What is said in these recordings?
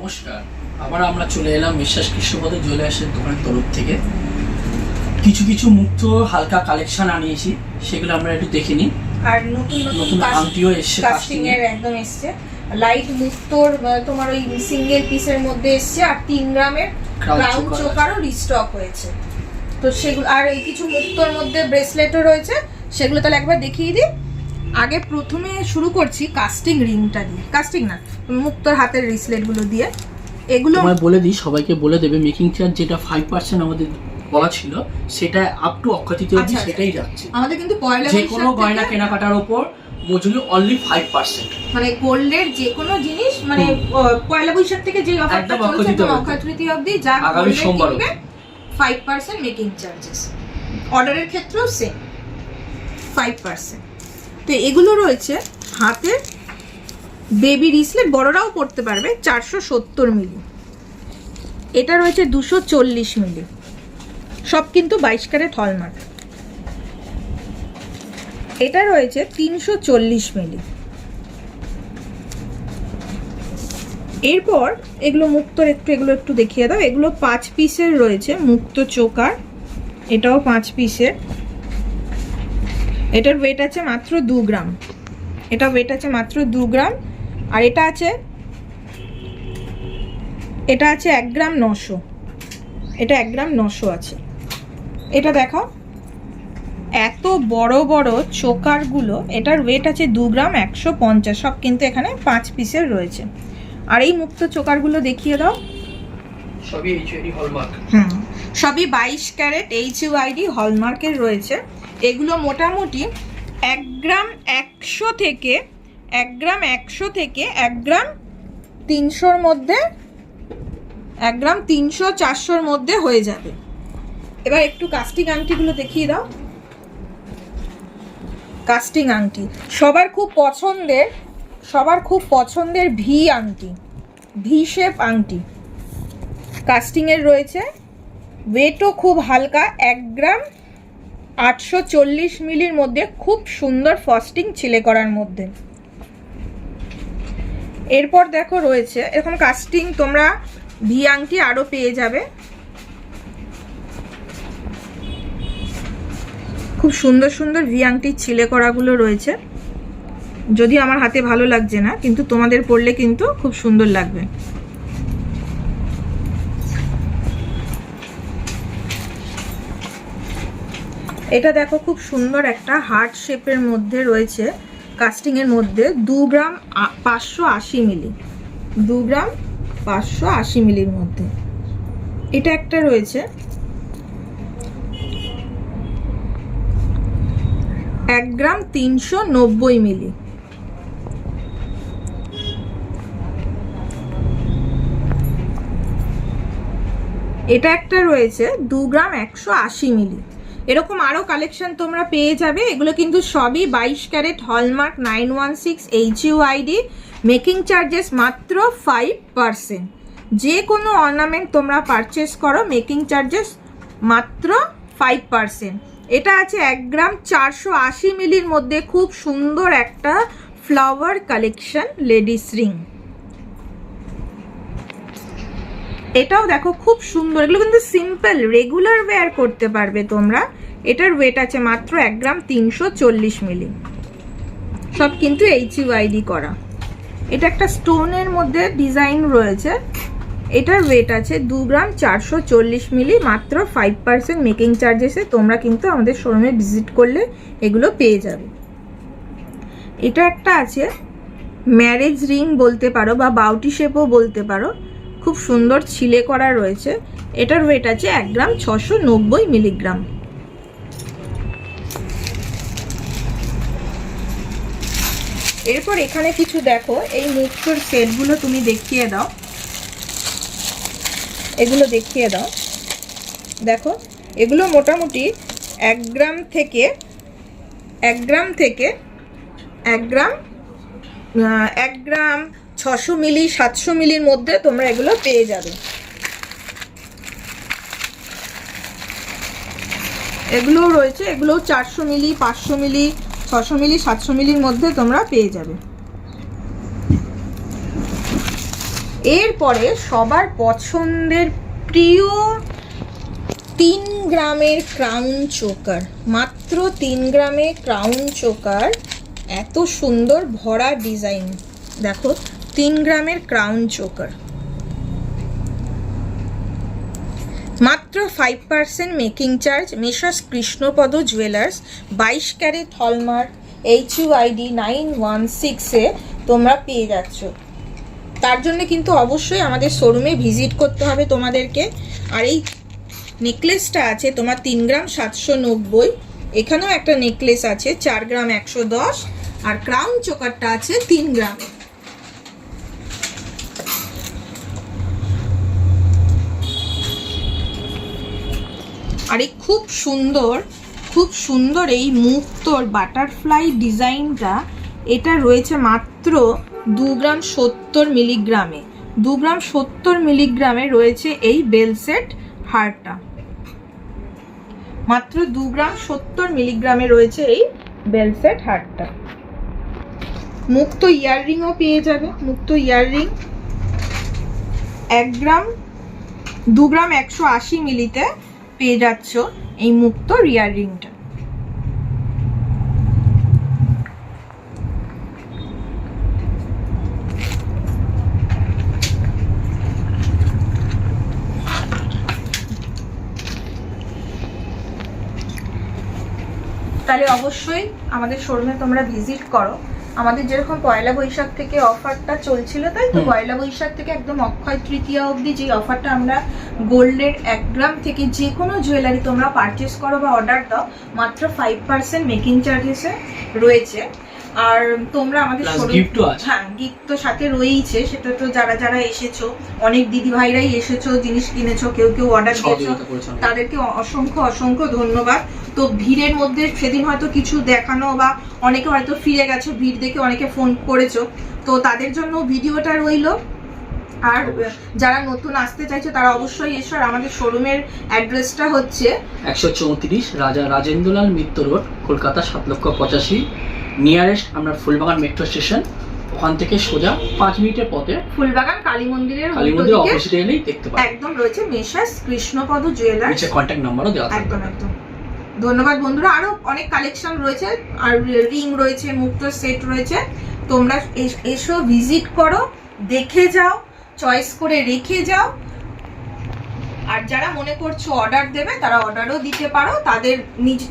নমস্কার, আবার আমরা চলে এলাম বিশ্বাস কৃষ্ণপদে জুয়েলার্সের দোকানের তরফ থেকে। কিছু কিছু মুক্ত হালকা কালেকশন আনিয়েছি, সেগুলো আমরা একটু দেখে নিই। আর নতুন নতুন আংটিও এসছে, কাস্টিং এর একদম এসছে। লাইট মুক্তোর তোমার ওই সিঙ্গেল পিসের মধ্যে এসছে, আর 3 গ্রামের ক্রাউন চোকারও রিস্টক হয়েছে। তো সেগুলো আর এই কিছু মুক্তোর মধ্যে ব্রেসলেটও রয়েছে, সেগুলো তাহলে একবার দেখিয়ে দিই। আগে প্রথমে শুরু করছি কাস্টিং রিংটা দিয়ে, কাস্টিং না মুক্তোর হাতের রিসলেটগুলো দিয়ে। এগুলো আমি বলে দিই, সবাইকে বলে দেবে মেকিং চার্জ যেটা 5% আমাদের বলা ছিল, সেটা আপ টু অক্ষয় তৃতীয়া অবধি সেটাই যাচ্ছে। আমাদের কিন্তু পয়লা যে কোনো গয়না কেনাকাটার উপর মজুরি অনলি 5%, মানে গোল্ডের যে কোনো জিনিস, মানে পয়লা বৈশাখ থেকে যে অফারটা চলছে অক্ষয় তৃতীয়া অবধি যা আগামী সোমবার 5% মেকিং চার্জেস। অর্ডারের ক্ষেত্রেও সেম 5%। তো এগুলো রয়েছে হাতের বেবি রিসলেট, বড়রাও পড়তে পারবে, 470 মিলি। এটা রয়েছে 240 মিলি, সব কিন্তু 22 ক্যারেট হলমার্ক। এটা রয়েছে 340 মিলি। এরপর এগুলো মুক্তোর এগুলো একটু দেখিয়ে দাও। এগুলো 5 পিসের রয়েছে মুক্তো চোকার, এটাও 5 পিসের। এটার ওয়েট আছে মাত্র 2 গ্রাম, এটা ওয়েট আছে মাত্র 2 গ্রাম। আর এটা আছে 1 গ্রাম 900, এটা 1 গ্রাম 900 আছে। এটা দেখো এত বড় বড় চোকারগুলো, এটার ওয়েট আছে 2 গ্রাম 150, সব কিন্তু এখানে 5 পিসের রয়েছে। আর এই মুক্ত চোকারগুলো দেখিয়ে দাও। সবই এইচইডি হলমার্ক, সবই 22 ক্যারেট এইচইডি হলমার্কের রয়েছে। এগুলো মোটামুটি 1 গ্রাম 100 থেকে 1 গ্রাম 300-র মধ্যে, 1 গ্রাম 300-400-র মধ্যে হয়ে যাবে। এবার একটু কাস্টিং আংটিগুলো দেখিয়ে দাও। কাস্টিং আংটি সবার খুব পছন্দের ভি আংটি, ভি শেপ আংটি কাস্টিংয়ের রয়েছে। ওয়েটও খুব হালকা, 1 গ্রাম 840 মিলির মধ্যে, খুব সুন্দর ফস্টিং ছিলে করার মধ্যে। এরপর দেখো রয়েছে এরকম কাস্টিং, তোমরা ভি আংটি আরও পেয়ে যাবে। খুব সুন্দর সুন্দর ভি আংটির ছিলে করাগুলো রয়েছে, যদি আমার হাতে ভালো লাগছে না, কিন্তু তোমাদের পরলে কিন্তু খুব সুন্দর লাগবে। এটা দেখো খুব সুন্দর একটা হার্ট শেপের মধ্যে রয়েছে, কাস্টিংয়ের মধ্যে 2 গ্রাম 580 মিলি, 2 গ্রাম 580 মিলির মধ্যে। এটা একটা রয়েছে 1 গ্রাম 390 মিলি। এটা একটা রয়েছে 2 গ্রাম 180 মিলি। এরকম আরও কালেকশন তোমরা পেয়ে যাবে। এগুলো কিন্তু সবই 22 carat hallmark 916 HUID. Making charges মাত্র 5%। যে কোনো অর্নামেন্ট তোমরা পারচেস করো, মেকিং চার্জেস মাত্র 5%। এটা আছে 1 গ্রাম 480 মিলির মধ্যে, খুব সুন্দর একটা ফ্লাওয়ার কালেকশন লেডিস রিং। এটাও দেখো খুব সুন্দর, এগুলো কিন্তু সিম্পল রেগুলার ওয়্যার করতে পারবে তোমরা। এটার ওয়েট আছে মাত্র 1 গ্রাম 340 মিলি, সব কিন্তু এইচইউআইডি করা। এটা একটা স্টোনের মধ্যে ডিজাইন রয়েছে, এটার ওয়েট আছে 2 গ্রাম 440 মিলি, মাত্র 5% মেকিং চার্জেসে তোমরা কিন্তু আমাদের শোরুমে ভিজিট করলে এগুলো পেয়ে যাবে। এটা একটা আছে ম্যারেজ রিং বলতে পারো, বা বাউটি শেপও বলতে পারো, খুব সুন্দর ছিলে করা রয়েছে। এটার ওয়েট আছে 1 গ্রাম 690 মিলিগ্রাম। এরপর এখানে কিছু দেখো, এই মুক্তোর সেটগুলো তুমি দেখিয়ে দাও, এগুলো দেখিয়ে দাও। দেখো এগুলো মোটামুটি 1 গ্রাম 600 মিলি 700 মিলির মধ্যে তোমরা এগুলো পেয়ে যাবে। এগুলোও রয়েছে, এগুলোও 400 মিলি 500 মিলি 600 মিলি 700 মিলির মধ্যে তোমরা পেয়ে যাবে। এরপরে সবার পছন্দের প্রিয় 3 গ্রামের ক্রাউন চোকার, মাত্র 3 গ্রামে ক্রাউন চোকার। এত সুন্দর ভরা ডিজাইন, দেখো 3 গ্রামের ক্রাউন চোকার, মাত্র 5% making charge. Messrs Krishnapada jewellers, 22 carat hallmark, HUID 916-এ তোমরা পেয়ে যাচ্ছ। তার জন্য কিন্তু অবশ্যই আমাদের শোরুমে ভিজিট করতে হবে তোমাদেরকে। আর এই নেকলেসটা আছে তোমার 3 গ্রাম 790, এখানেও একটা নেকলেস আছে 4 গ্রাম 110, আর ক্রাউন চোকারটা আছে 3 গ্রামে। আর এই খুব সুন্দর এই মুক্তোর বাটারফ্লাই ডিজাইনটা, এটা রয়েছে মাত্র 2 গ্রাম 70 মিলিগ্রামে। 2 গ্রাম 70 মিলিগ্রামে রয়েছে এই বেল সেট হারটা, মাত্র 2 গ্রাম 70 মিলিগ্রামে রয়েছে এই বেল সেট হারটা। মুক্ত ইয়াররিংও পেয়ে যাবে, মুক্ত ইয়াররিং 2 গ্রাম 180 মিলিতে পেয়ে যাচ্ছ এই মুক্ত ইয়াররিংটা। তাহলে অবশ্যই আমাদের শোরুমে তোমরা ভিজিট করো। আমাদের যেরকম পয়লা বৈশাখ থেকে অফারটা চলছিল, তাই তো পয়লা বৈশাখ থেকে একদম অক্ষয় তৃতীয়া অবধি যে অফারটা আমরা গোল্ডের 1 গ্রাম থেকে যে কোনো জুয়েলারি তোমরা পারচেস করো বা অর্ডার দাও, মাত্র 5% মেকিং চার্জেসে রয়েছে। আর তোমরা আমাদের হ্যাঁ গিফট তো সাথে রয়েইছে, সেটা তো যারা যারা এসেছো, অনেক দিদি ভাইরাই এসেছো, জিনিস কিনেছো, কেউ কেউ অর্ডার দিয়েছো, তাদেরকে অসংখ্য ধন্যবাদ। তো ভিড়ের মধ্যে সেদিন হয়তো কিছু দেখানো বা অনেকে হয়তো ফিরে গেছো, ভিড় দেখে অনেকে ফোন করেছো, তো তাদের জন্য ভিডিওটা রইলো। আর যারা নতুন আসতে চাইছো তারা অবশ্যই এসো। আর আমাদের শোরুমের অ্যাড্রেসটা হচ্ছে 134 রাজা রাজেন্দ্রলাল মিত্র রোড, কলকাতা 7,85,000। নিয়ারেস্ট আমরা ফুলবাগান মেট্রো স্টেশন, ওখান থেকে সোজা 5 মিনিটের পথে ফুলবাগান কালী মন্দিরের অপোজিটে এলেই দেখতে পাবেন, একদম রয়েছে মেসার্স কৃষ্ণপদ জুয়েলার্স। নিচে কন্টাক্ট নাম্বারও দেওয়া আছে। একদম। ধন্যবাদ বন্ধুরা। আরো অনেক কালেকশন রয়েছে, আর রিং রয়েছে, মুক্ত সেট রয়েছে, তোমরা এসো, ভিজিট করো, দেখে যাও, চয়েস করে রেখে যাও। আর যারা মনে করছো অর্ডার দেবে তারা অর্ডারও দিতে পারো,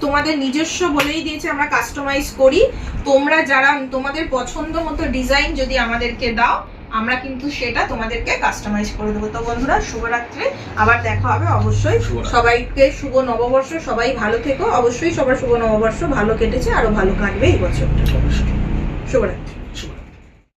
তোমাদের নিজস্ব বলেই দিয়েছে আমরা কাস্টমাইজ করি। তোমরা যারা তোমাদের পছন্দ মতো ডিজাইন যদি আমাদেরকে দাও, আমরা কিন্তু সেটা তোমাদেরকে কাস্টমাইজ করে দেবো। তো বন্ধুরা, শুভরাত্রি, আবার দেখা হবে অবশ্যই। সবাইকে শুভ নববর্ষ, সবাই ভালো থেকো। অবশ্যই সবার শুভ নববর্ষ ভালো কেটেছে, আরো ভালো কাটবে এই বছরটা। শুভরাত্রি।